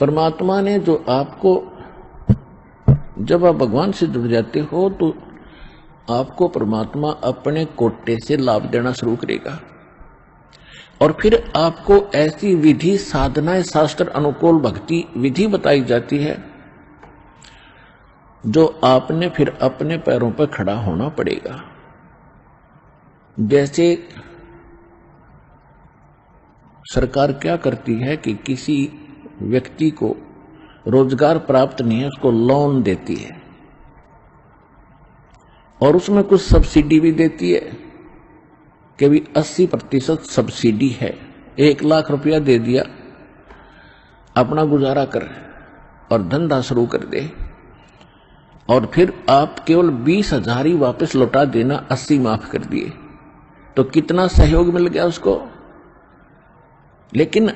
परमात्मा ने जो आपको, जब आप भगवान से जुड़ जाते हो तो आपको परमात्मा अपने कोटे से लाभ देना शुरू करेगा और फिर आपको ऐसी विधि साधनाएं, शास्त्र अनुकूल भक्ति विधि बताई जाती है जो आपने फिर अपने पैरों पर खड़ा होना पड़ेगा। जैसे सरकार क्या करती है कि किसी व्यक्ति को रोजगार प्राप्त नहीं है, उसको लोन देती है और उसमें कुछ सब्सिडी भी देती है कि भी 80% सब्सिडी है। 1 लाख रुपया दे दिया, अपना गुजारा कर और धंधा शुरू कर दे और फिर आप केवल 20,000 ही वापस लौटा देना, 80 माफ कर दिए, तो कितना सहयोग मिल गया उसको। लेकिन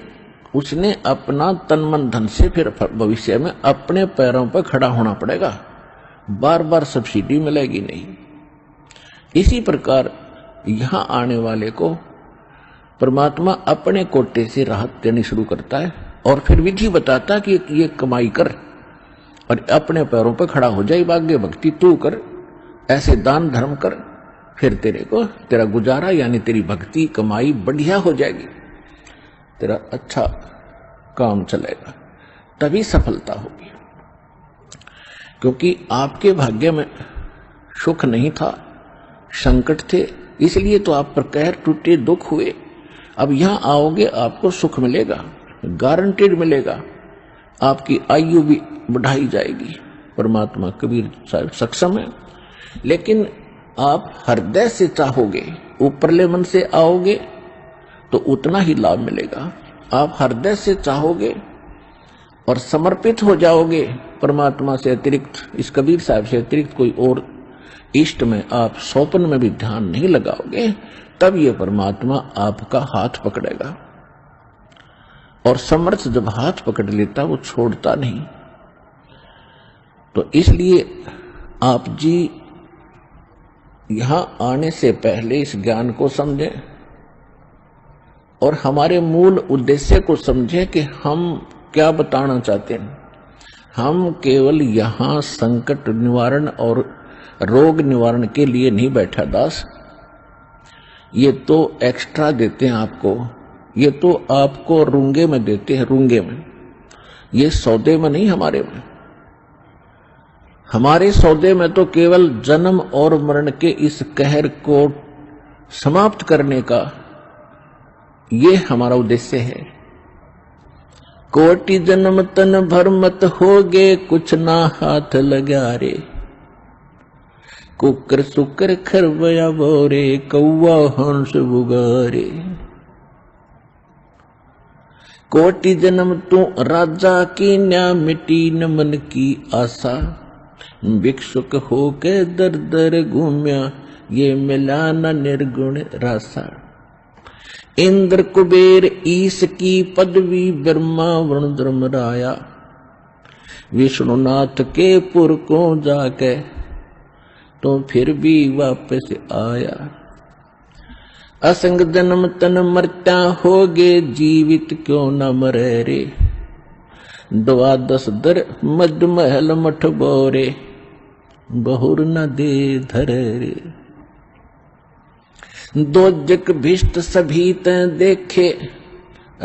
उसने अपना तन मन धन से फिर भविष्य में अपने पैरों पर खड़ा होना पड़ेगा, बार बार सब्सिडी मिलेगी नहीं। इसी प्रकार यहां आने वाले को परमात्मा अपने कोटे से राहत देनी शुरू करता है और फिर विधि बताता कि ये कमाई कर और अपने पैरों पर खड़ा हो जाए, भाग्य भक्ति तू कर, ऐसे दान धर्म कर, फिर तेरे को तेरा गुजारा यानी तेरी भक्ति कमाई बढ़िया हो जाएगी, तेरा अच्छा काम चलेगा, तभी सफलता होगी। क्योंकि आपके भाग्य में सुख नहीं था, संकट थे, इसलिए तो आप पर कहर टूटे, दुख हुए। अब यहां आओगे आपको सुख मिलेगा, गारंटेड मिलेगा, आपकी आयु भी बढ़ाई जाएगी। परमात्मा कबीर साहब सक्षम है। लेकिन आप हृदय से चाहोगे, ऊपरले मन से आओगे तो उतना ही लाभ मिलेगा। आप हृदय से चाहोगे और समर्पित हो जाओगे परमात्मा से अतिरिक्त, इस कबीर साहब से अतिरिक्त कोई और इष्ट में आप स्वप्न में भी ध्यान नहीं लगाओगे, तब ये परमात्मा आपका हाथ पकड़ेगा। और समर्थ जब हाथ पकड़ लेता वो छोड़ता नहीं। तो इसलिए आप जी यहां आने से पहले इस ज्ञान को समझें और हमारे मूल उद्देश्य को समझें कि हम क्या बताना चाहते हैं। हम केवल यहां संकट निवारण और रोग निवारण के लिए नहीं बैठा दास, ये तो एक्स्ट्रा देते हैं आपको, ये तो आपको रूंगे में देते हैं, रूंगे में, ये सौदे में नहीं। हमारे सौदे में तो केवल जन्म और मरण के इस कहर को समाप्त करने का ये हमारा उद्देश्य है। कोटि जन्म तन भर मत होगे, कुछ ना हाथ लगा रे, कुकर सुकर खरवया बोरे, कौवा हंस बुगारे। कोटि जन्म तू राजा की न्या, मिटी न मन की आशा, भिक्षुक होके दर दर घूम्या, ये मिला न निर्गुण रासा। इंद्र कुबेर ईश की पदवी, ब्रह्मा वरुण धर्मराया, विष्णुनाथ के पुर को जाके तो फिर भी वापस आया। असंग जन्म तन मरता होगे, जीवित क्यों न मरे रे, 12 दर मद महल मठ बोरे, बहुर न दे धरे रे। दोजक भिष्ट सभी तैं देखे,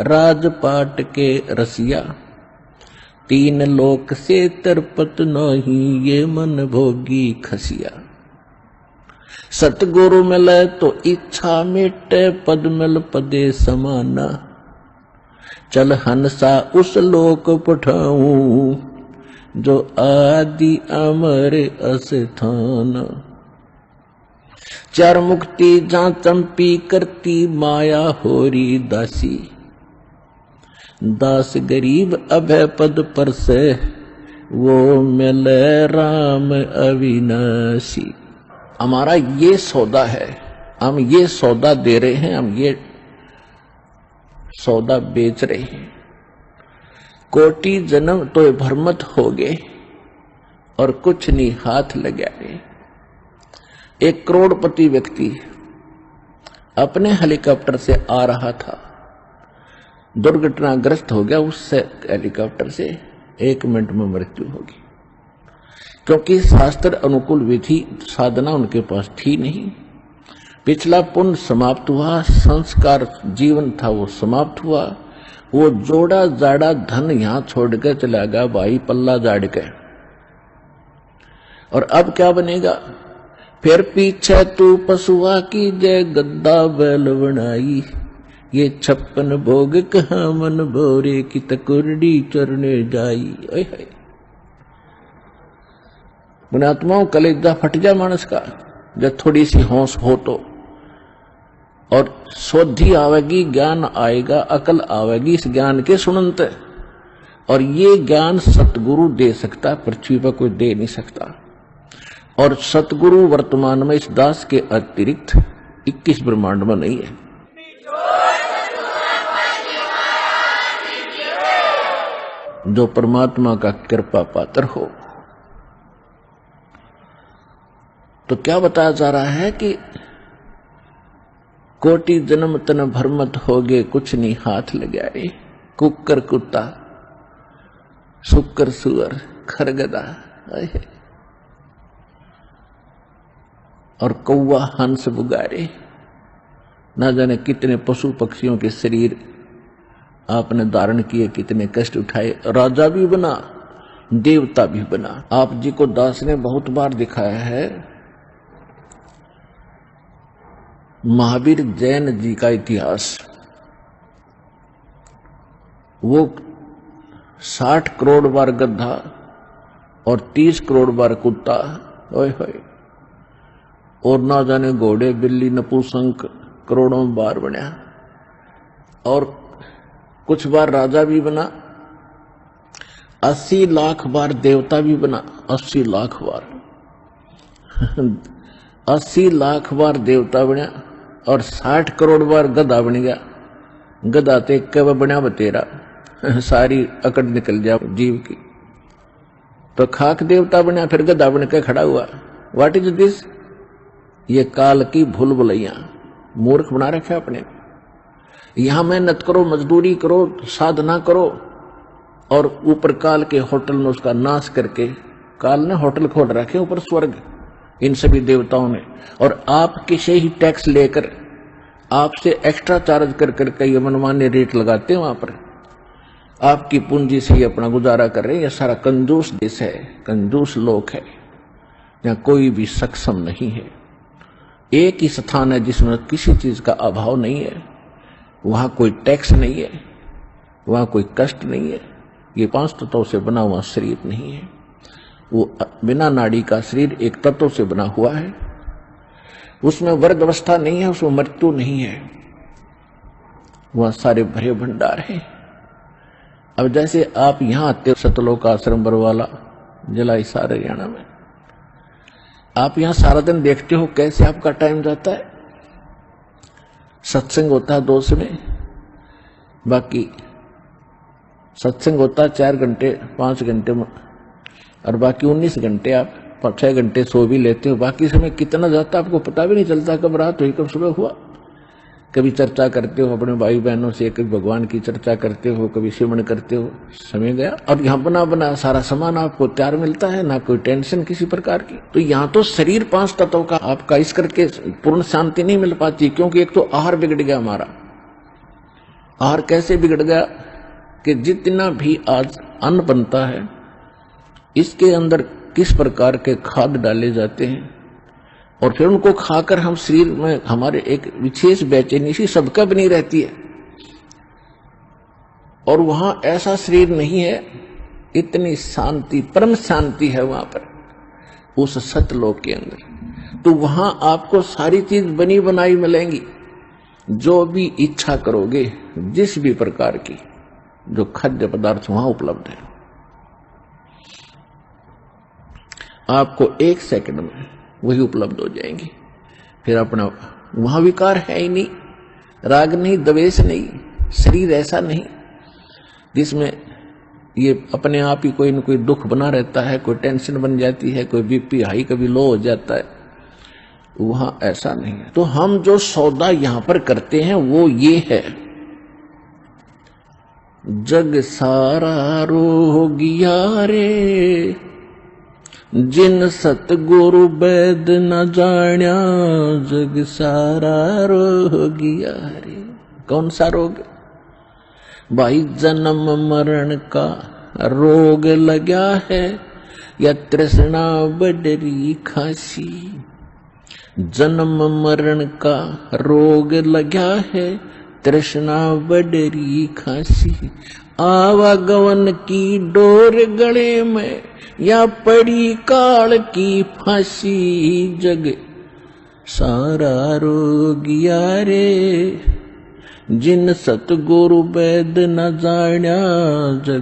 राजपाट के रसिया, 3 लोक से तरपत नहीं, ये मन भोगी खसिया। सतगुरु मिले तो इच्छा मिटे, पद मिल पदे समाना, चल हंसा उस लोक पठाऊं, जो आदि अमर अस्थान। 4 मुक्ति जहां चंपी करती, माया होरी दासी, दास गरीब अभय पद पर से, वो मिले राम अविनाशी। हमारा ये सौदा है, हम ये सौदा दे रहे हैं, हम ये सौदा बेच रहे हैं। कोटि जन्म तो भरमत हो गए और कुछ नहीं हाथ लगाए। एक करोड़पति व्यक्ति अपने हेलीकॉप्टर से आ रहा था, दुर्घटनाग्रस्त हो गया, उससे हेलीकॉप्टर से 1 मिनट में मृत्यु होगी, क्योंकि शास्त्र अनुकूल विधि साधना उनके पास थी नहीं। पिछला पुण्य समाप्त हुआ, संस्कार जीवन था वो समाप्त हुआ, वो जोड़ा जाड़ा धन यहां छोड़ के चला गया भाई, पल्ला जाड़ के। और अब क्या बनेगा? फिर पीछे तू पशुआ की जय गद्दा बैल बनाई, ये 56 भोग कहाँ मन भोरे की तकुरडी चरने जाई। पुण्यात्माओं, कलेजा फट जा मानस का जब थोड़ी सी होश हो तो, और शोधी आवेगी, ज्ञान आएगा, अकल आवेगी इस ज्ञान के सुनंत। और ये ज्ञान सतगुरु दे सकता, पृथ्वी पर कोई दे नहीं सकता। और सतगुरु वर्तमान में इस दास के अतिरिक्त 21 ब्रह्मांड में नहीं है। जो परमात्मा का कृपा पात्र हो। तो क्या बताया जा रहा है कि कोटि जन्म तन भरमत हो गए, कुछ नहीं हाथ लगाए, कुकर कुत्ता शुक्र सुअर खरगदा और कौवा हंस बुगारे, ना जाने कितने पशु पक्षियों के शरीर आपने धारण किए, कितने कष्ट उठाए। राजा भी बना, देवता भी बना। आप जी को दास ने बहुत बार दिखाया है महावीर जैन जी का इतिहास। वो 60 करोड़ बार गधा और 30 करोड़ बार कुत्ता, ओए होए, और ना जाने घोड़े बिल्ली नपुंसक करोड़ों बार बना, और कुछ बार राजा भी बना, 80 लाख बार देवता भी बना, 80 लाख बार 80 लाख बार देवता बना, और 60 करोड़ बार गधा बन गया। गधा ते कब बना बतेरा, सारी अकड़ निकल जा जीव की। तो खाक देवता बना, फिर गधा बन के खड़ा हुआ। What is this? ये काल की भूल भुलैया, मूर्ख बना रखे अपने। यहां मेहनत करो, मजदूरी करो, साधना करो, और ऊपर काल के होटल में उसका नाश करके, काल ने होटल खोल रखे ऊपर स्वर्ग इन सभी देवताओं ने, और आपके से ही टैक्स लेकर आपसे एक्स्ट्रा चार्ज कर करके ये मनमान्य रेट लगाते हैं। वहां पर आपकी पूंजी से ही अपना गुजारा कर रहे हैं। यह सारा कंजूस देश है, कंजूस लोक है, यहाँ कोई भी सक्षम नहीं है। एक ही स्थान है जिसमें किसी चीज का अभाव नहीं है, वहां कोई टैक्स नहीं है, वहां कोई कष्ट नहीं है। ये 5 तत्वों से बना हुआ शरीर नहीं है, वो बिना नाड़ी का शरीर एक तत्व से बना हुआ है। उसमें वर्ग अवस्था नहीं है, उसमें मृत्यु नहीं है, वहां सारे भरे भंडार हैं। अब जैसे आप यहां आते हो सतलोक आश्रम बरवाला जिला सारे हरियाणा में, आप यहां सारा दिन देखते हो कैसे आपका टाइम जाता है। सत्संग होता है 2 समय, बाकी सत्संग होता है 4 घंटे 5 घंटे में, और बाकी 19 घंटे आप 6 घंटे सो भी लेते हो। बाकी समय कितना जाता है आपको पता भी नहीं चलता, कब रात हुई कब सुबह हुआ। कभी चर्चा करते हो अपने भाई बहनों से, कभी भगवान की चर्चा करते हो, कभी सिमरन करते हो, समय गया। और यहाँ बना बना सारा सामान आपको तैयार मिलता है, ना कोई टेंशन किसी प्रकार की। तो यहाँ तो शरीर 5 तत्वों का आपका इस करके पूर्ण शांति नहीं मिल पाती, क्योंकि एक तो आहार बिगड़ गया हमारा। आहार कैसे बिगड़ गया कि जितना भी आज अन्न बनता है इसके अंदर किस प्रकार के खाद डाले जाते हैं, और फिर उनको खाकर हम शरीर में हमारे एक विशेष बेचैनी सी सबका बनी रहती है। और वहां ऐसा शरीर नहीं है, इतनी शांति, परम शांति है वहां पर उस सतलोक के अंदर। तो वहां आपको सारी चीज बनी बनाई मिलेंगी, जो भी इच्छा करोगे, जिस भी प्रकार की जो खाद्य पदार्थ वहां उपलब्ध है, आपको 1 सेकंड में वही उपलब्ध हो जाएंगे। फिर अपना वहां विकार है ही नहीं, राग नहीं, द्वेष नहीं, शरीर ऐसा नहीं जिसमें ये अपने आप ही कोई न कोई दुख बना रहता है, कोई टेंशन बन जाती है, कोई बीपी हाई कभी लो हो जाता है। वहां ऐसा नहीं है। तो हम जो सौदा यहां पर करते हैं वो ये है जग सारा रोगिया रे, जिन सतगुरु वैद न जाण्या, जग सारा रोगिया रे। कौन सा रोग? भाई जन्म मरण का रोग लगा है, या तृष्णा बडरी खासी। जन्म मरण का रोग लगा है, तृष्णा बडरी खासी। आवागमन की डोर गले में, या पड़ी काल की फांसी। जग सारा रोगिया रे, जिन सतगुरु वैद न जाण्या, जग